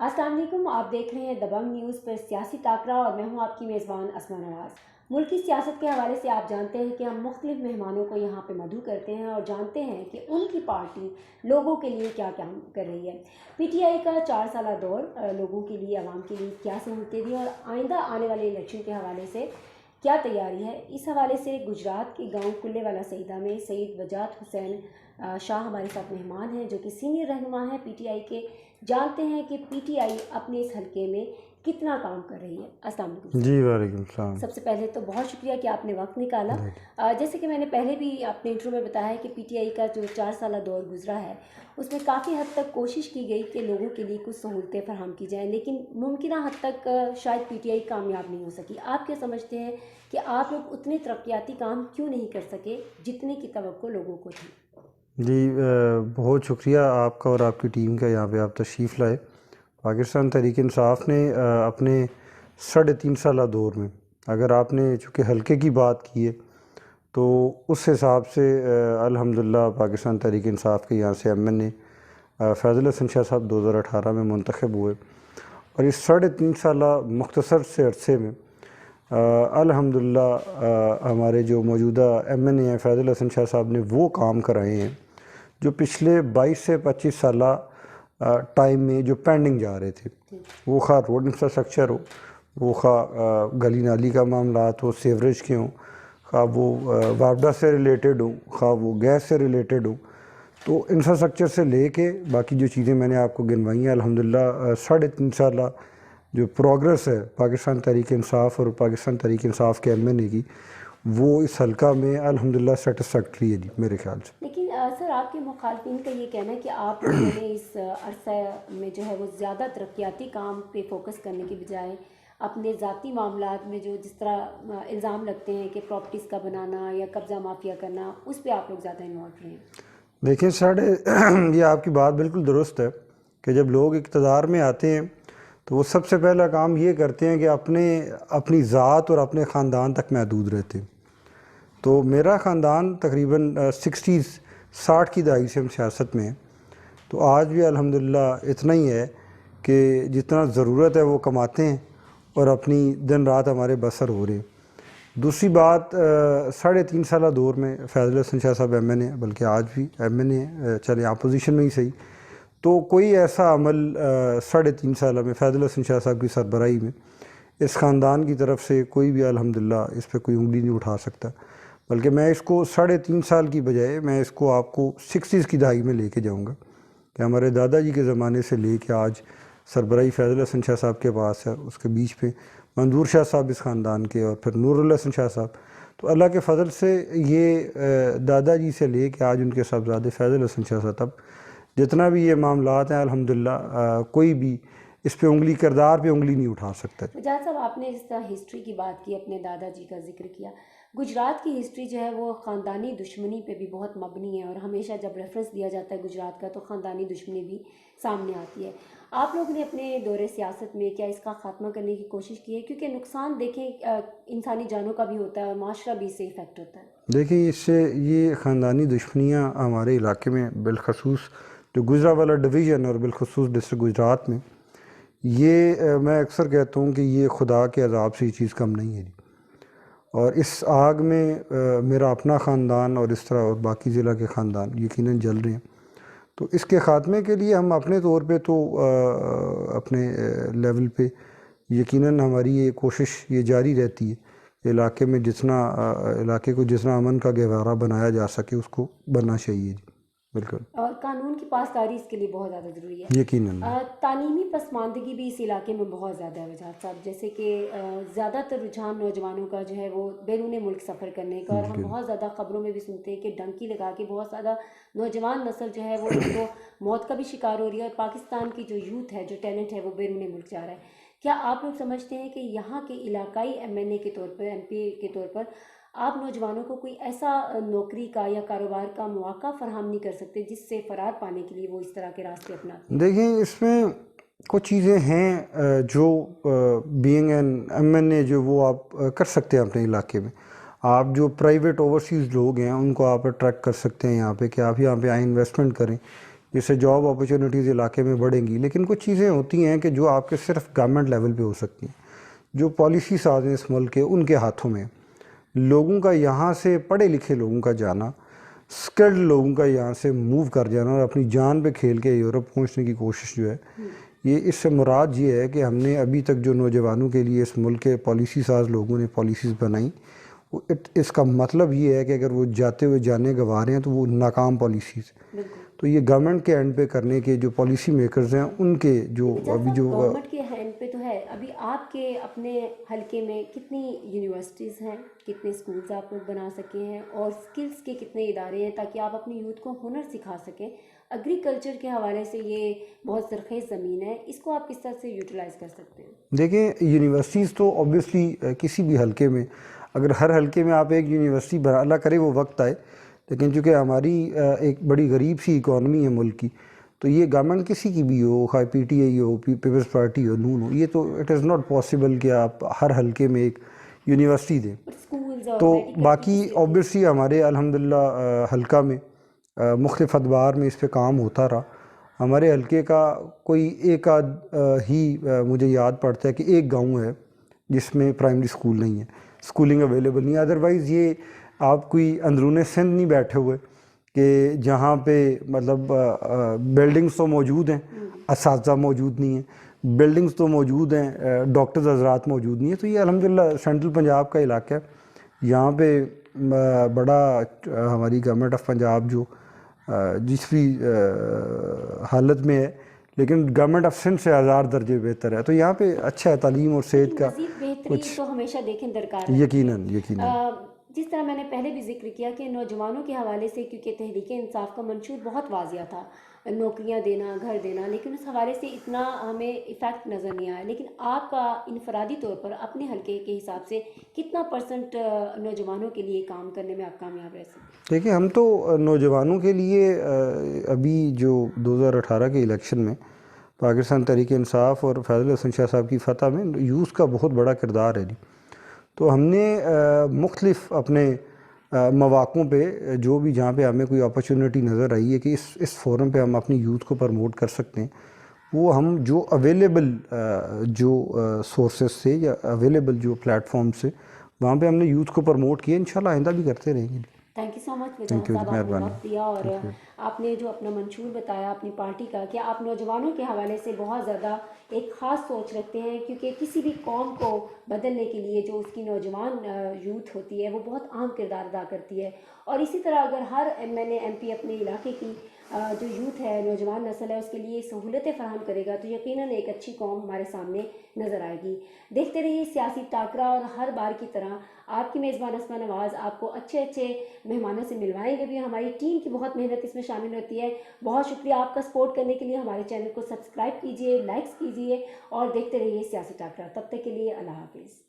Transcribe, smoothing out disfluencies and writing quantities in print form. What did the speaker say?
السلام علیکم، آپ دیکھ رہے ہیں دبنگ نیوز پر سیاسی ٹاکرا اور میں ہوں آپ کی میزبان اسما نواز۔ ملک کی سیاست کے حوالے سے آپ جانتے ہیں کہ ہم مختلف مہمانوں کو یہاں پہ مدعو کرتے ہیں اور جانتے ہیں کہ ان کی پارٹی لوگوں کے لیے کیا کام کر رہی ہے۔ پی ٹی آئی کا 4 سالہ دور لوگوں کے لیے، عوام کے لیے کیا سہولتیں دی اور آئندہ آنے والے الیکشن کے حوالے سے کیا تیاری ہے، اس حوالے سے گجرات کے گاؤں کلے والا سعیدہ میں سید وجاہت حسین شاہ ہمارے ساتھ مہمان ہیں جو کہ سینئر رہنما ہیں پی ٹی آئی کے۔ جانتے ہیں کہ پی ٹی آئی اپنے اس حلقے میں کتنا کام کر رہی ہے۔ السلام علیکم۔ جی وعلیکم السلام۔ سب سے پہلے تو بہت شکریہ کہ آپ نے وقت نکالا۔ جیسے کہ میں نے پہلے بھی اپنے انٹرو میں بتایا ہے کہ پی ٹی آئی کا جو 4 سالہ دور گزرا ہے اس میں کافی حد تک کوشش کی گئی کہ لوگوں کے لیے کچھ سہولتیں فراہم کی جائیں، لیکن ممکنہ حد تک شاید پی ٹی آئی کامیاب نہیں ہو سکی۔ آپ کیا سمجھتے ہیں کہ آپ لوگ اتنے ترقیاتی کام کیوں نہیں کر سکے جتنے کی توقع لوگوں کو تھی؟ جی بہت شکریہ آپ کا اور آپ کی ٹیم کا، یہاں پہ آپ تشریف لائے۔ پاکستان تحریک انصاف نے اپنے 3.5 سالہ دور میں، اگر آپ نے چونکہ حلقے کی بات کی ہے تو اس حساب سے الحمدللہ پاکستان تحریک انصاف کے یہاں سے ایم این اے فیض الحسن شاہ صاحب 2018 میں منتخب ہوئے، اور اس 3.5 سالہ مختصر سے عرصے میں الحمدللہ ہمارے جو موجودہ ایم این اے ہیں فیض الحسن شاہ صاحب نے وہ کام کرائے ہیں جو پچھلے 22 سے 25 سالہ ٹائم میں جو پینڈنگ جا رہے تھے، وہ خواہ روڈ انفراسٹرکچر ہو، وہ خواہ گلی نالی کا معاملات ہو، سیوریج کے ہوں، خواہ وہ وابڈا سے ریلیٹڈ ہوں، خواہ وہ گیس سے ریلیٹڈ ہوں۔ تو انفراسٹرکچر سے لے کے باقی جو چیزیں میں نے آپ کو گنوائی ہیں، الحمدللہ 3.5 سالہ جو پروگرس ہے پاکستان تحریک انصاف اور پاکستان تحریک انصاف کے ایم این اے کی، وہ اس حلقہ میں الحمدللہ سیٹسفیکٹری ہے جی میرے خیال سے۔ لیکن سر، آپ کے مخالفین کا یہ کہنا ہے کہ آپ لوگوں نے اس عرصہ میں جو ہے وہ زیادہ ترقیاتی کام پہ فوکس کرنے کے بجائے اپنے ذاتی معاملات میں جو جس طرح الزام لگتے ہیں کہ پراپرٹیز کا بنانا یا قبضہ مافیا کرنا، اس پہ آپ لوگ زیادہ انوالو رہے ہیں۔ دیکھیں یہ آپ کی بات بالکل درست ہے کہ جب لوگ اقتدار میں آتے ہیں تو وہ سب سے پہلا کام یہ کرتے ہیں کہ اپنی ذات اور اپنے خاندان تک محدود رہتے ہیں۔ تو میرا خاندان تقریباً 60 کی دہائی سے ہم سیاست میں ہیں، تو آج بھی الحمدللہ اتنا ہی ہے کہ جتنا ضرورت ہے وہ کماتے ہیں اور اپنی دن رات ہمارے بسر ہو رہے ہیں۔ دوسری بات، 3.5 سالہ دور میں فیض الحسن شاہ صاحب ایم این اے، بلکہ آج بھی ایم این اے، چلے اپوزیشن میں ہی صحیح، تو کوئی ایسا عمل 3.5 سالہ میں فیض الحسن شاہ صاحب کی سربراہی میں اس خاندان کی طرف سے کوئی بھی الحمدللہ اس پہ کوئی انگلی نہیں اٹھا سکتا، بلکہ میں اس کو 3.5 سال کی بجائے میں اس کو آپ کو 60s کی دہائی میں لے کے جاؤں گا کہ ہمارے دادا جی کے زمانے سے لے کے آج سربراہی فیض الحسن شاہ صاحب کے پاس ہے، اس کے بیچ پہ منظور شاہ صاحب اس خاندان کے، اور پھر نور الحسن شاہ صاحب۔ تو اللہ کے فضل سے یہ دادا جی سے لے کے آج ان کے صاحبزادے فیض الحسن شاہ صاحب، جتنا بھی یہ معاملات ہیں الحمدللہ کوئی بھی اس پہ کردار پہ انگلی نہیں اٹھا سکتا۔ وجاہت صاحب، آپ نے جس طرح ہسٹری کی بات کی، اپنے دادا جی کا ذکر کیا، گجرات کی ہسٹری جو ہے وہ خاندانی دشمنی پہ بھی بہت مبنی ہے، اور ہمیشہ جب ریفرنس دیا جاتا ہے گجرات کا تو خاندانی دشمنی بھی سامنے آتی ہے۔ آپ لوگ نے اپنے دور سیاست میں کیا اس کا خاتمہ کرنے کی کوشش کی ہے؟ کیونکہ نقصان دیکھیں انسانی جانوں کا بھی ہوتا ہے اور معاشرہ بھی اس سے افیکٹ ہوتا ہے۔ دیکھیں اس سے یہ خاندانی دشمنیاں ہمارے علاقے میں بالخصوص جو گجرا والا ڈویژن اور بالخصوص ڈسٹرکٹ گجرات میں، یہ میں اکثر کہتا ہوں کہ یہ خدا کے عذاب سے یہ چیز کم نہیں ہے جی۔ اور اس آگ میں میرا اپنا خاندان اور اس طرح اور باقی ضلع کے خاندان یقیناً جل رہے ہیں، تو اس کے خاتمے کے لیے ہم اپنے طور پہ تو اپنے لیول پہ یقیناً ہماری یہ کوشش یہ جاری رہتی ہے، علاقے کو جتنا امن کا گہوارہ بنایا جا سکے اس کو بننا چاہیے جی، بالکل۔ اور قانون کی پاسداری اس کے لیے بہت زیادہ ضروری ہے۔ یقیناً تعلیمی پسماندگی بھی اس علاقے میں بہت زیادہ ہے وجاہت صاحب، جیسے کہ زیادہ تر رجحان نوجوانوں کا جو ہے وہ بیرون ملک سفر کرنے کا، اور ہم بہت زیادہ خبروں میں بھی سنتے ہیں کہ ڈنکی لگا کے بہت زیادہ نوجوان نسل جو ہے وہ ایک تو موت کا بھی شکار ہو رہی ہے، اور پاکستان کی جو یوتھ ہے، جو ٹیلنٹ ہے، وہ بیرون ملک جا رہا ہے۔ کیا آپ لوگ سمجھتے ہیں کہ یہاں کے علاقائی ایم این اے کے طور پر، ایم پی کے طور پر، آپ نوجوانوں کو کوئی ایسا نوکری کا یا کاروبار کا مواقع فراہم نہیں کر سکتے جس سے فرار پانے کے لیے وہ اس طرح کے راستے اپناتے ہیں؟ دیکھیں اس میں کچھ چیزیں ہیں جو بینگ این ایم این اے جو وہ آپ کر سکتے ہیں اپنے علاقے میں۔ آپ جو پرائیویٹ اوورسیز لوگ ہیں ان کو آپ اٹریکٹ کر سکتے ہیں یہاں پہ کہ آپ یہاں پہ آئیں، انویسٹمنٹ کریں، جس سے جاب اپرچونیٹیز علاقے میں بڑھیں گی. لیکن کچھ چیزیں ہوتی ہیں کہ جو آپ کے صرف گورنمنٹ لیول پہ ہو سکتی ہیں. جو پالیسی ساز ہیں اس ملک کے، ان کے ہاتھوں میں. لوگوں کا یہاں سے، پڑھے لکھے لوگوں کا جانا، اسکلڈ لوگوں کا یہاں سے موو کر جانا اور اپنی جان پہ کھیل کے یورپ پہنچنے کی کوشش جو ہے، یہ اس سے مراد یہ ہے کہ ہم نے ابھی تک جو نوجوانوں کے لیے اس ملک کے پالیسی ساز لوگوں نے پالیسیز بنائیں، اس کا مطلب یہ ہے کہ اگر وہ جاتے ہوئے جانے گنوا رہے ہیں تو وہ ناکام پالیسیز. تو یہ گورنمنٹ کے اینڈ پہ کرنے کے جو پالیسی میکرز ہیں ان کے جو ابھی جو گورنمنٹ کے ہینڈ پہ تو ہے. ابھی آپ کے اپنے حلقے میں کتنی یونیورسٹیز ہیں، کتنے سکولز آپ لوگ بنا سکے ہیں، اور سکلز کے کتنے ادارے ہیں تاکہ آپ اپنی یوتھ کو ہنر سکھا سکیں؟ ایگریکلچر کے حوالے سے یہ بہت زرخیز زمین ہے، اس کو آپ کس طرح سے یوٹیلائز کر سکتے ہیں؟ دیکھیں، یونیورسٹیز تو اوبیسلی کسی بھی حلقے میں، اگر ہر حلقے میں آپ ایک یونیورسٹی بنا، اللہ کرے وہ وقت آئے، لیکن چونکہ ہماری ایک بڑی غریب سی اکانومی ہے ملک کی، تو یہ گورنمنٹ کسی کی بھی ہو، خواہ پی ٹی آئی ہو، پیپلز پارٹی ہو، نون ہو، یہ تو اٹ از ناٹ پاسبل کہ آپ ہر حلقے میں ایک یونیورسٹی دیں. اسکولز اور تو میڈیکل باقی اوبیسلی ہمارے الحمدللہ حلقہ میں مختلف ادوار میں اس پہ کام ہوتا رہا. ہمارے حلقے کا کوئی ایک آدھ ہی مجھے یاد پڑتا ہے کہ ایک گاؤں ہے جس میں پرائمری اسکول نہیں ہے، اسکولنگ اویلیبل نہیں ہے. ادروائز یہ آپ کوئی اندرون سندھ نہیں بیٹھے ہوئے کہ جہاں پہ مطلب بلڈنگز تو موجود ہیں، اساتذہ موجود نہیں ہیں، بلڈنگز تو موجود ہیں، ڈاکٹرز حضرات موجود نہیں ہیں. تو یہ الحمدللہ سینٹرل پنجاب کا علاقہ ہے، یہاں پہ بڑا ہماری گورنمنٹ آف پنجاب جو جس بھی حالت میں ہے، لیکن گورنمنٹ آف سندھ سے ہزار درجے بہتر ہے. تو یہاں پہ اچھا ہے، تعلیم اور صحت کا مزید بہتری تو ہمیشہ دیکھیں درکار ہے. یقیناً. جس طرح میں نے پہلے بھی ذکر کیا کہ نوجوانوں کے حوالے سے، کیونکہ تحریک انصاف کا منشور بہت واضح تھا، نوکریاں دینا، گھر دینا، لیکن اس حوالے سے اتنا ہمیں ایفیکٹ نظر نہیں آیا. لیکن آپ کا انفرادی طور پر اپنے حلقے کے حساب سے کتنا پرسنٹ نوجوانوں کے لیے کام کرنے میں آپ کامیاب رہ سکتے؟ دیکھیں، ہم تو نوجوانوں کے لیے ابھی جو 2018 کے الیکشن میں پاکستان تحریک انصاف اور فیضل حسن شاہ صاحب کی فتح میں یوث کا بہت بڑا کردار ہے. تو ہم نے مختلف اپنے مواقعوں پہ جو بھی جہاں پہ ہمیں کوئی اپرچونیٹی نظر آئی ہے کہ اس فورم پہ ہم اپنی یوتھ کو پروموٹ کر سکتے ہیں، وہ ہم جو اویلیبل جو سورسز سے یا اویلیبل جو پلیٹ فارم سے وہاں پہ ہم نے یوتھ کو پروموٹ کیا. انشاءاللہ آئندہ بھی کرتے رہیں گے. تھینک یو سو مچ وجاہت صاحب، آپ نے وقت دیا اور آپ نے جو اپنا منشور بتایا اپنی پارٹی کا کہ آپ نوجوانوں کے حوالے سے بہت زیادہ ایک خاص سوچ رکھتے ہیں، کیونکہ کسی بھی قوم کو بدلنے کے لیے جو اس کی نوجوان یوتھ ہوتی ہے وہ بہت اہم کردار ادا کرتی ہے. اور اسی طرح اگر ہر M L A M P اپنے علاقے کی جو یوتھ ہے، نوجوان نسل ہے، اس کے لیے سہولتیں فراہم کرے گا تو یقیناً ایک اچھی قوم ہمارے سامنے نظر آئے گی. دیکھتے رہیے سیاسی ٹاکرا، اور ہر بار کی طرح آپ کی میزبان اسما نواز آپ کو اچھے اچھے مہمانوں سے ملوائیں گے بھی. ہماری ٹیم کی بہت محنت اس میں شامل ہوتی ہے. بہت شکریہ آپ کا سپورٹ کرنے کے لیے. ہمارے چینل کو سبسکرائب کیجیے، لائکس کیجیے اور دیکھتے رہیے سیاسی ٹاکرا. تب تک کے لیے اللہ حافظ.